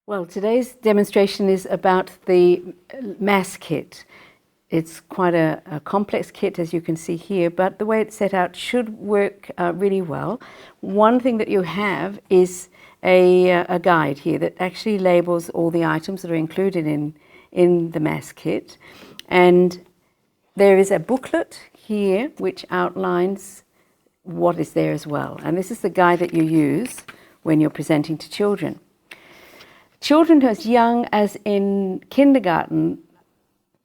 Well, today's demonstration is about the Mass kit. It's quite a complex kit, as you can see here, but the way it's set out should work really well. One thing that you have is a guide here that actually labels all the items that are included in the Mass kit. And there is a booklet here which outlines what is there as well. And this is the guide that you use when you're presenting to children. Children as young as in kindergarten,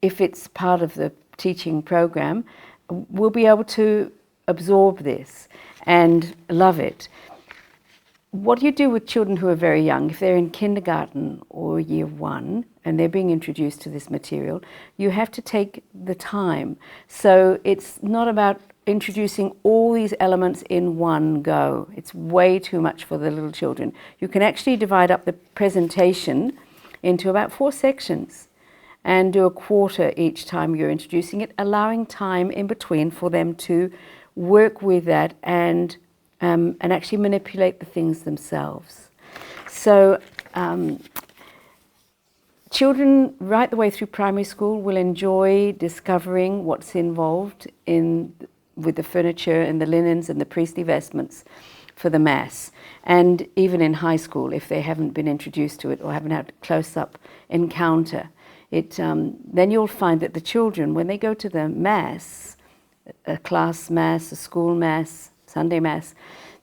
if it's part of the teaching program, will be able to absorb this and love it. What you do with children who are very young, if they're in kindergarten or year one and they're being introduced to this material, you have to take the time. So it's not about introducing all these elements in one go. It's way too much for the little children. You can actually divide up the presentation into about 4 sections and do a quarter each time you're introducing it, allowing time in between for them to work with that and actually manipulate the things themselves. So children right the way through primary school will enjoy discovering what's involved with the furniture and the linens and the priestly vestments for the Mass. And even in high school, if they haven't been introduced to it or haven't had a close-up encounter, then you'll find that the children, when they go to the Mass, a class Mass, a school Mass, Sunday Mass,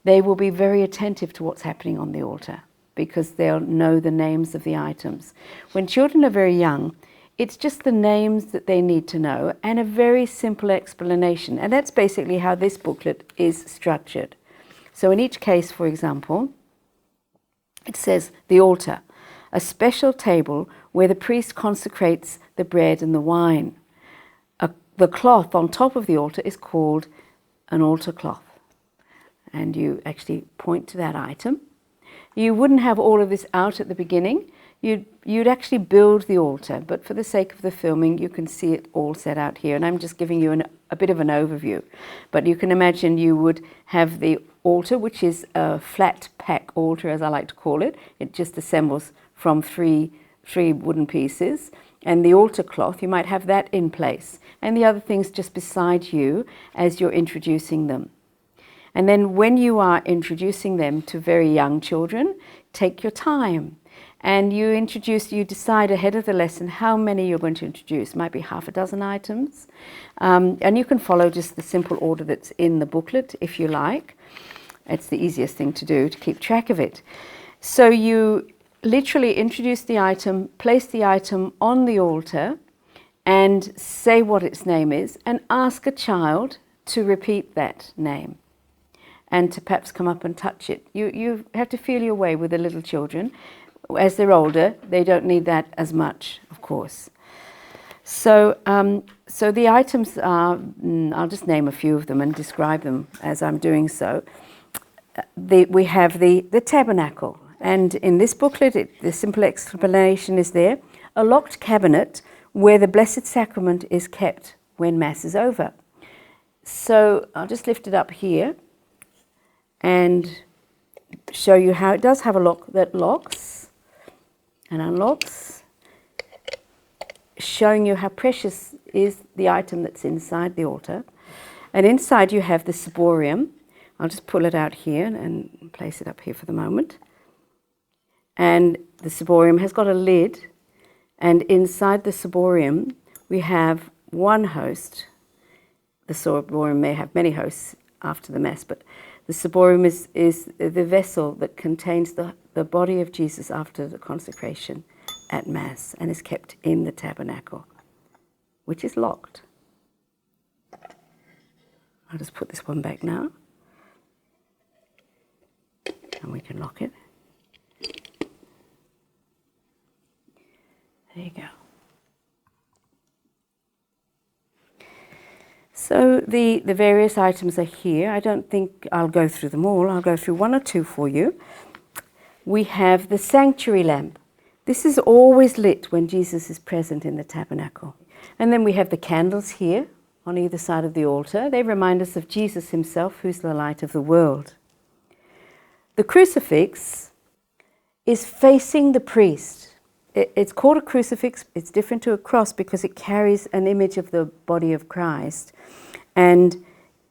they will be very attentive to what's happening on the altar because they'll know the names of the items. When children are very young, it's just the names that they need to know and a very simple explanation. And that's basically how this booklet is structured. So in each case, for example, it says the altar, a special table where the priest consecrates the bread and the wine. The cloth on top of the altar is called an altar cloth. And you actually point to that item. You wouldn't have all of this out at the beginning. You'd actually build the altar, but for the sake of the filming, you can see it all set out here. And I'm just giving you a bit of an overview. But you can imagine you would have the altar, which is a flat pack altar, as I like to call it. It just assembles from three wooden pieces. And the altar cloth, you might have that in place. And the other things just beside you as you're introducing them. And then when you are introducing them to very young children, take your time. And you decide ahead of the lesson how many you're going to introduce. It might be half a dozen items. And you can follow just the simple order that's in the booklet if you like. It's the easiest thing to do to keep track of it. So you literally introduce the item, place the item on the altar and say what its name is and ask a child to repeat that name and to perhaps come up and touch it. You have to feel your way with the little children. As they're older, they don't need that as much, of course. So the items are, I'll just name a few of them and describe them as I'm doing so. We have the tabernacle. And in this booklet, the simple explanation is there. A locked cabinet where the Blessed Sacrament is kept when Mass is over. So I'll just lift it up here and show you how it does have a lock that locks and unlocks, showing you how precious is the item that's inside the altar. And inside you have the ciborium. I'll just pull it out here and place it up here for the moment. And the ciborium has got a lid, and inside the ciborium we have one host. The ciborium may have many hosts after the Mass, but the ciborium is the vessel that contains the body of Jesus after the consecration at Mass and is kept in the tabernacle, which is locked. I'll just put this one back now, and we can lock it. There you go. So the various items are here. I don't think I'll go through them all. I'll go through one or two for you. We have the sanctuary lamp. This is always lit when Jesus is present in the tabernacle. And then we have the candles here on either side of the altar. They remind us of Jesus himself, who's the light of the world. The crucifix is facing the priest. It's called a crucifix. It's different to a cross because it carries an image of the body of Christ. And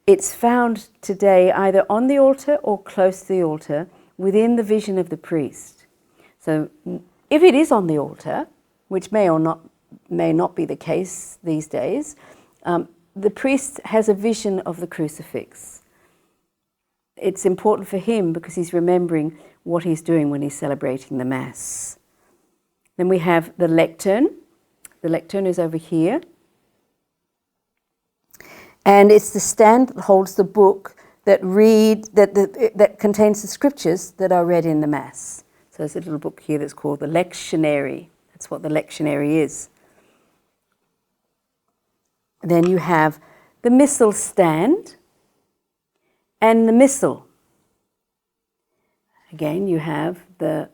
it's found today either on the altar or close to the altar within the vision of the priest. So if it is on the altar, which may not be the case these days, the priest has a vision of the crucifix. It's important for him because he's remembering what he's doing when he's celebrating the Mass. Then we have the lectern. The lectern is over here. And it's the stand that holds the book that contains the scriptures that are read in the Mass. So there's a little book here that's called the lectionary. That's what the lectionary is. Then you have the missal stand and the missal. Again, you have the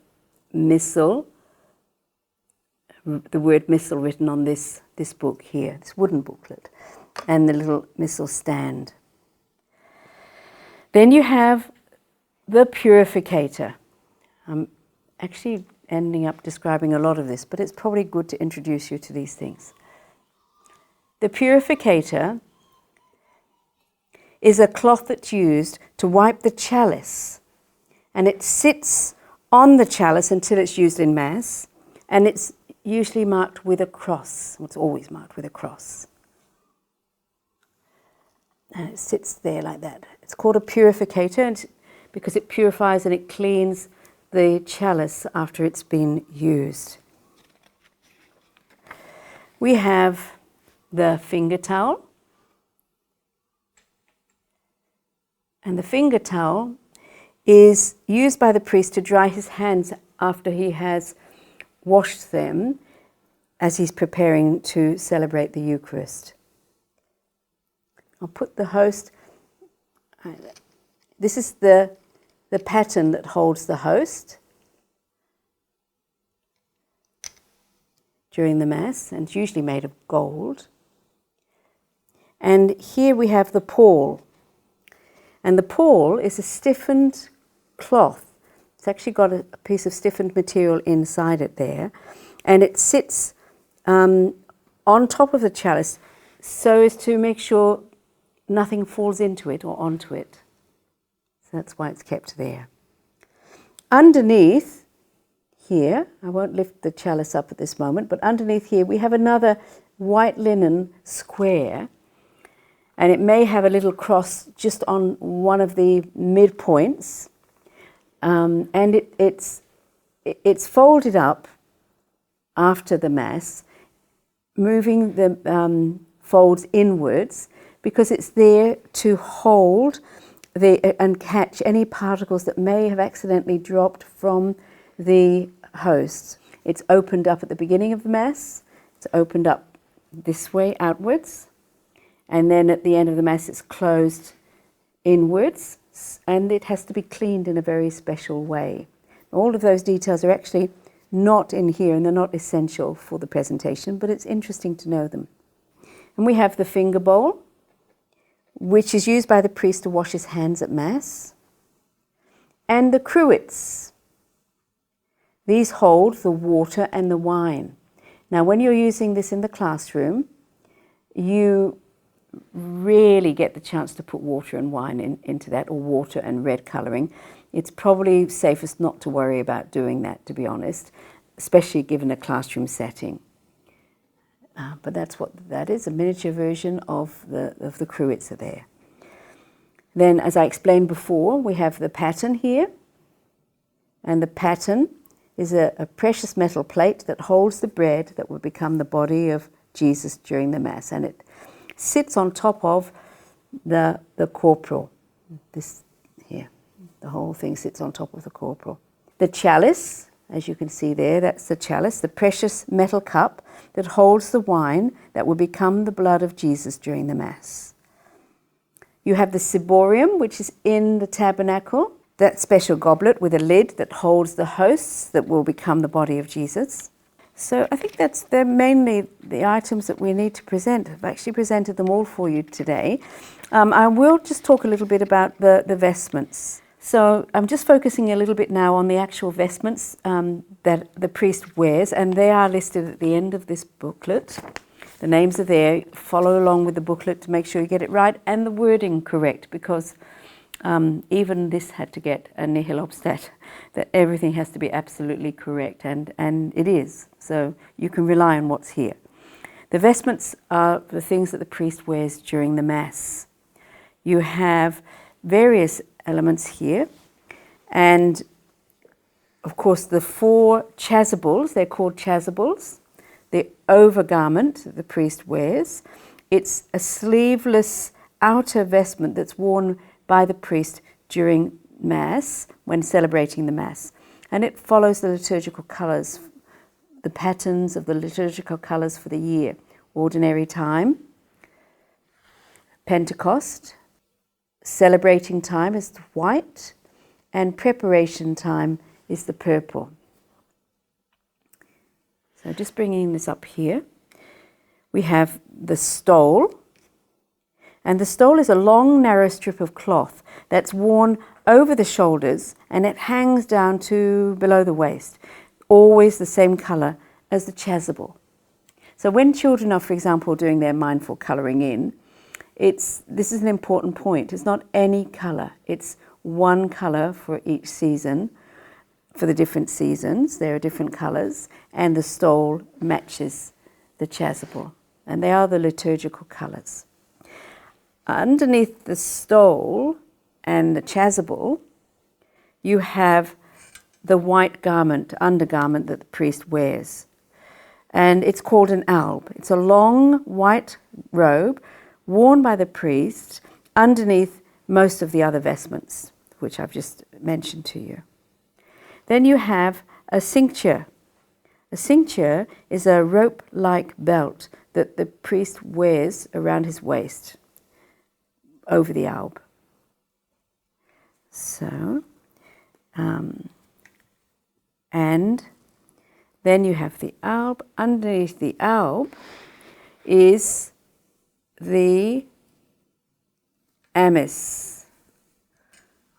missal, the word missal written on this book here, this wooden booklet, and the little missal stand. Then you have the purificator. I'm actually ending up describing a lot of this, but it's probably good to introduce you to these things. The purificator is a cloth that's used to wipe the chalice, and it sits on the chalice until it's used in Mass, and it's usually marked with a cross. It's always marked with a cross. And it sits there like that. It's called a purificator because it purifies and it cleans the chalice after it's been used. We have the finger towel. And the finger towel is used by the priest to dry his hands after he has washed them as he's preparing to celebrate the Eucharist. I'll put the host. This is the pattern that holds the host during the Mass, and it's usually made of gold. And here we have the pall. And the pall is a stiffened cloth. It's actually got a piece of stiffened material inside it there. And it sits on top of the chalice so as to make sure nothing falls into it or onto it. So that's why it's kept there. Underneath here, I won't lift the chalice up at this moment, but underneath here we have another white linen square, and it may have a little cross just on one of the midpoints, and it's folded up after the Mass, moving the folds inwards, because it's there to hold and catch any particles that may have accidentally dropped from the host. It's opened up at the beginning of the Mass. It's opened up this way outwards, and then at the end of the Mass it's closed inwards, and it has to be cleaned in a very special way. All of those details are actually not in here, and they're not essential for the presentation, but it's interesting to know them. And we have the finger bowl, which is used by the priest to wash his hands at Mass, and the cruets. These hold the water and the wine. Now, when you're using this in the classroom, you rarely get the chance to put water and wine into that, or water and red colouring. It's probably safest not to worry about doing that, to be honest, especially given a classroom setting. But that's what that is, a miniature version of the cruets are there. Then, as I explained before, we have the paten here, and the paten is a precious metal plate that holds the bread that will become the body of Jesus during the Mass, and it sits on top of the corporal. This here, the whole thing sits on top of the corporal. The chalice, as you can see there, that's the chalice, the precious metal cup that holds the wine that will become the blood of Jesus during the Mass. You have the ciborium, which is in the tabernacle, that special goblet with a lid that holds the hosts that will become the body of Jesus. So I think they're mainly the items that we need to present. I've actually presented them all for you today. I will just talk a little bit about the vestments. So I'm just focusing a little bit now on the actual vestments that the priest wears, and they are listed at the end of this booklet. The names are there. Follow along with the booklet to make sure you get it right and the wording correct, because even this had to get a nihil obstat, that everything has to be absolutely correct, and it is. So you can rely on what's here. The vestments are the things that the priest wears during the Mass. You have various elements here, and of course the 4 chasubles, they're called chasubles, the overgarment that the priest wears. It's a sleeveless outer vestment that's worn by the priest during Mass, when celebrating the Mass, and it follows the liturgical colours, the patterns of the liturgical colours for the year. Ordinary time, Pentecost, celebrating time is the white, and preparation time is the purple. So just bringing this up here, we have the stole, and the stole is a long narrow strip of cloth that's worn over the shoulders, and it hangs down to below the waist, always the same colour as the chasuble. So when children are, for example, doing their mindful colouring in, this is an important point. It's not any colour. It's one colour for each season. For the different seasons, there are different colours, and the stole matches the chasuble, and they are the liturgical colours. Underneath the stole and the chasuble, you have the white garment, undergarment that the priest wears. And it's called an alb. It's a long white robe worn by the priest underneath most of the other vestments, which I've just mentioned to you. Then you have a cincture. A cincture is a rope-like belt that the priest wears around his waist over the alb. So, and then you have the alb. Underneath the alb is the amice.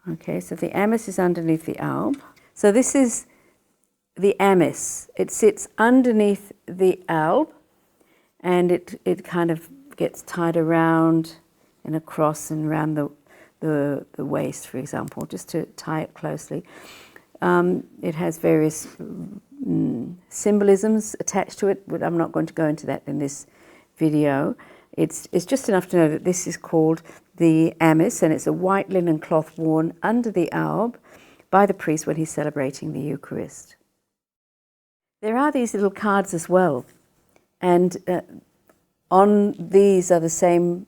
Okay, so the amice is underneath the alb. So this is the amice. It sits underneath the alb, and it kind of gets tied around in a cross and around the waist, for example, just to tie it closely. It has various symbolisms attached to it, but I'm not going to go into that in this video. It's just enough to know that this is called the amice, and it's a white linen cloth worn under the alb by the priest when he's celebrating the Eucharist. There are these little cards as well, and on these are the same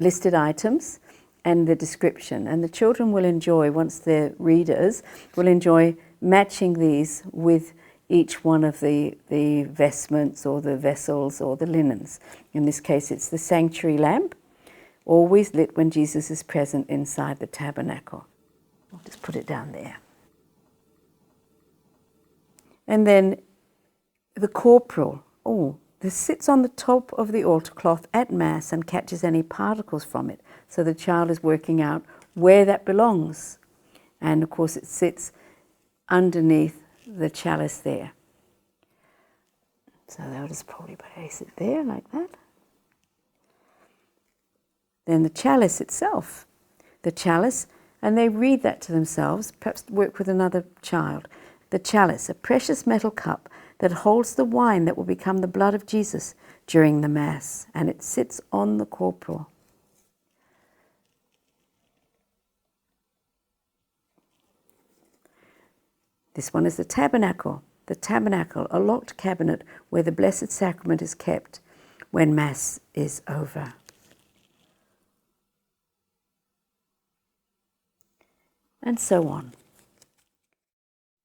listed items and the description, and the children will enjoy, once they're readers, will enjoy matching these with each one of the vestments or the vessels or the linens. In this case, it's the sanctuary lamp, always lit when Jesus is present inside the tabernacle. I'll just put it down there. And then the corporal, this sits on the top of the altar cloth at Mass and catches any particles from it. So the child is working out where that belongs. And of course it sits underneath the chalice there. So they'll just probably place it there like that. Then the chalice itself. The chalice, and they read that to themselves, perhaps work with another child. The chalice, a precious metal cup that holds the wine that will become the blood of Jesus during the Mass, and it sits on the corporal. This one is the tabernacle. The tabernacle, a locked cabinet where the Blessed Sacrament is kept when Mass is over. And so on.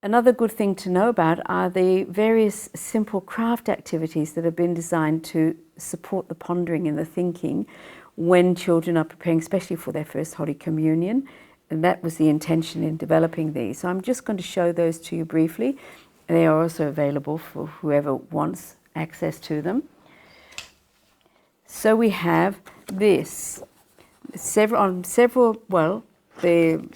Another good thing to know about are the various simple craft activities that have been designed to support the pondering and the thinking when children are preparing, especially for their first Holy Communion. And that was the intention in developing these. So I'm just going to show those to you briefly. They are also available for whoever wants access to them. So we have this. The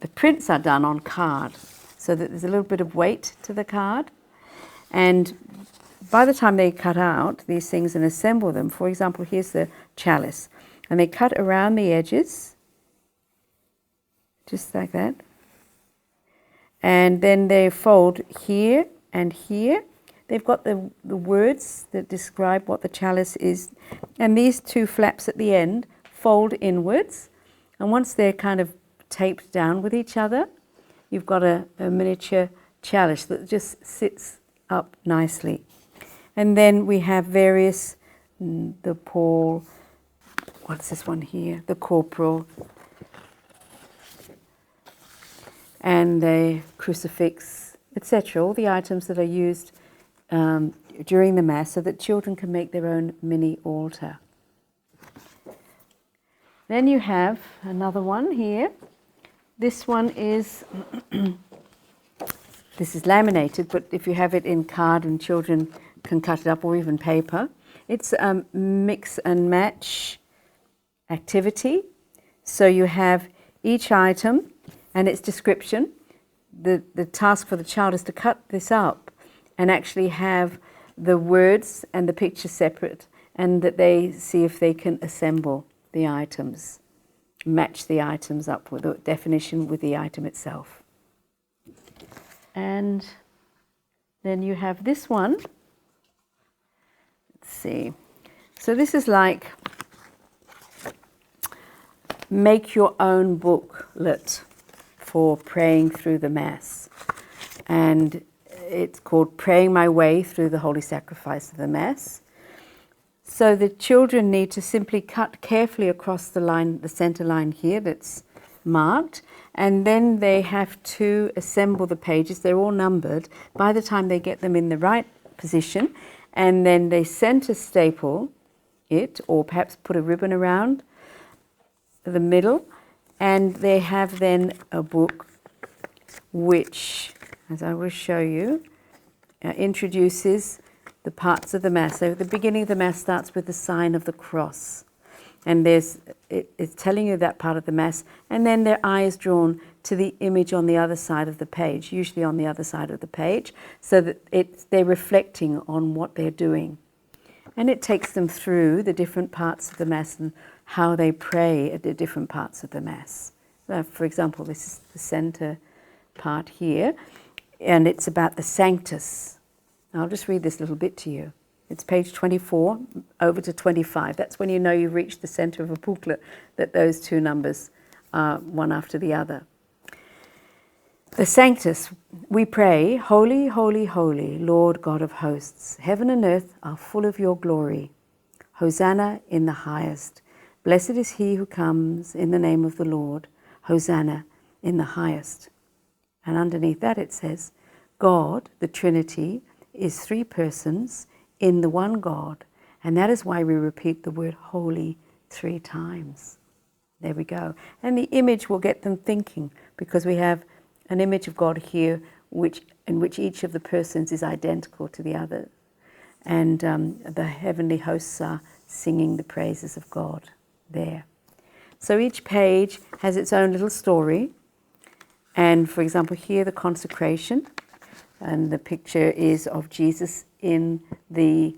the prints are done on card, so that there's a little bit of weight to the card. And by the time they cut out these things and assemble them, for example, here's the chalice, and they cut around the edges, just like that. And then they fold here and here. They've got the words that describe what the chalice is. And these two flaps at the end fold inwards. And once they're kind of taped down with each other, you've got a miniature chalice that just sits up nicely. And then we have various, the Paul, what's this one here? The corporal. And the crucifix, etc. All the items that are used during the Mass so that children can make their own mini altar. Then you have another one here. This one is, this is laminated, but if you have it in card and children can cut it up, or even paper. It's a mix and match activity. So you have each item and its description. The task for the child is to cut this up and actually have the words and the picture separate, and that they see if they can assemble the items, match the items up with the definition with the item itself. And then you have this one. Let's see. So this is like make your own booklet for praying through the Mass. And it's called Praying My Way Through the Holy Sacrifice of the Mass. So the children need to simply cut carefully across the line, the center line here that's marked, and then they have to assemble the pages. They're all numbered. By the time they get them in the right position, and then they center staple it, or perhaps put a ribbon around the middle, and they have then a book which, as I will show you, introduces the parts of the Mass. So the beginning of the Mass starts with the sign of the cross, and it's telling you that part of the Mass, and then their eye is drawn to the image on the other side of the page, usually on the other side of the page, so that they're reflecting on what they're doing. And it takes them through the different parts of the Mass and how they pray at the different parts of the Mass. So for example, this is the center part here, and it's about the Sanctus. I'll just read this little bit to you. It's page 24 over to 25. That's when you know you've reached the center of a booklet, that those two numbers are one after the other. The Sanctus, we pray, Holy, holy, holy, Lord God of hosts, heaven and earth are full of your glory. Hosanna in the highest. Blessed is he who comes in the name of the Lord. Hosanna in the highest. And underneath that it says, God, the Trinity, is three persons in the one God. And that is why we repeat the word holy 3 times. There we go. And the image will get them thinking, because we have an image of God here in which each of the persons is identical to the other. And the heavenly hosts are singing the praises of God there. So each page has its own little story. And for example, here the consecration. And the picture is of Jesus in the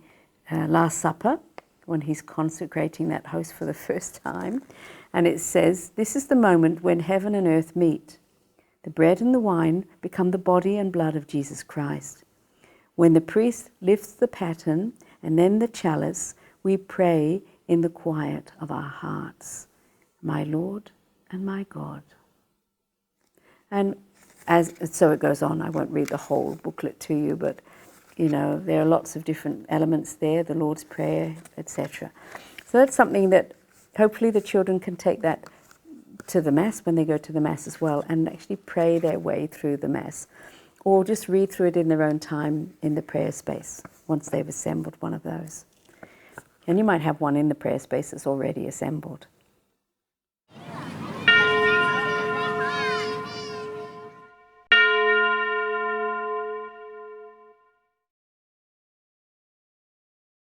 Last Supper, when he's consecrating that host for the first time. And it says, this is the moment when heaven and earth meet. The bread and the wine become the body and blood of Jesus Christ. When the priest lifts the paten and then the chalice, we pray in the quiet of our hearts, my Lord and my God. And so it goes on. I won't read the whole booklet to you, but you know, there are lots of different elements there, the Lord's Prayer, etc. So that's something that hopefully the children can take that to the Mass when they go to the Mass as well, and actually pray their way through the Mass, or just read through it in their own time in the prayer space once they've assembled one of those. And you might have one in the prayer space that's already assembled.